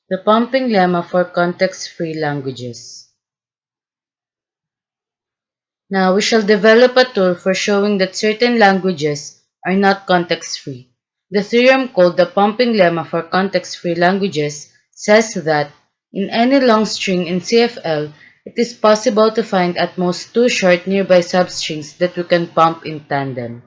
The pumping lemma for context-free languages. Now we shall develop a tool for showing that certain languages are not context-free. The theorem called the pumping lemma for context-free languages says that in any long string in CFL, it is possible to find at most two short nearby substrings that we can pump in tandem.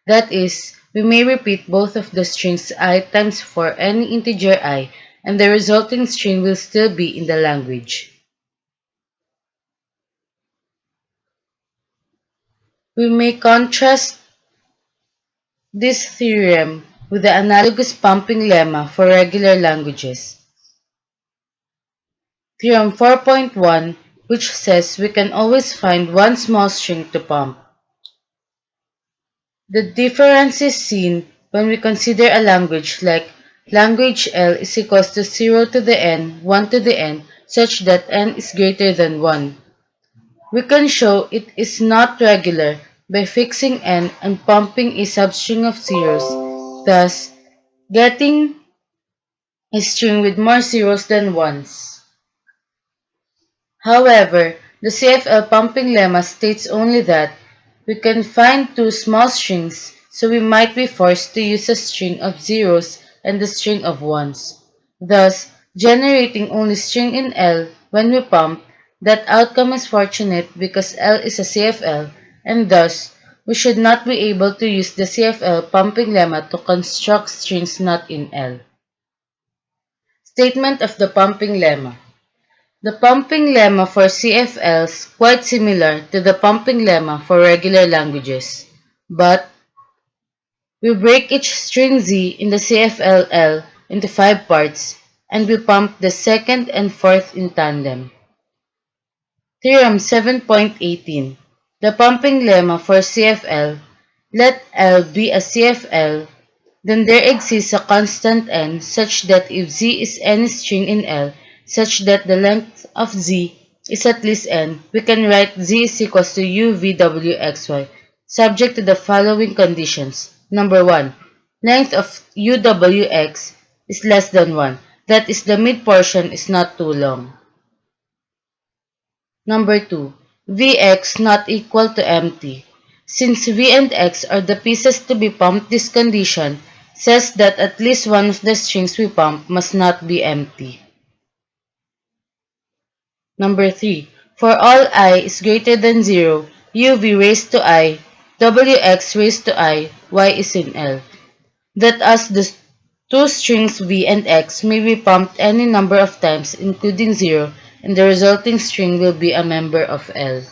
That is, we may repeat both of the strings I times for any integer I, and the resulting string will still be in the language. We may contrast this theorem with the analogous pumping lemma for regular languages. Theorem 4.1, which says we can always find one small string to pump. The difference is seen when we consider a language like language L is equals to 0 to the n, 1 to the n, such that n is greater than 1. We can show it is not regular by fixing n and pumping a substring of zeros, thus getting a string with more zeros than ones. However, the CFL pumping lemma states only that we can find two small strings, so we might be forced to use a string of zeros and a string of ones, thus generating only string in L when we pump. That outcome is fortunate because L is a CFL, and thus we should not be able to use the CFL pumping lemma to construct strings not in L. Statement of the pumping lemma. The pumping lemma for CFLs quite similar to the pumping lemma for regular languages, but we break each string Z in the CFLL into 5 parts, and we pump the second and fourth in tandem. Theorem 7.18. The pumping lemma for CFL. Let L be a CFL, then there exists a constant n such that if Z is any string in L such that the length of Z is at least n, we can write Z is equals to UVWXY, subject to the following conditions. Number 1. Length of UWX is less than 1. That is, the mid portion is not too long. Number 2. Vx not equal to empty. Since V and X are the pieces to be pumped, this condition says that at least one of the strings we pump must not be empty. Number 3. For all I is greater than 0, uv raised to I, wx raised to I, y is in L. That as the two strings v and x may be pumped any number of times including 0, and the resulting string will be a member of L.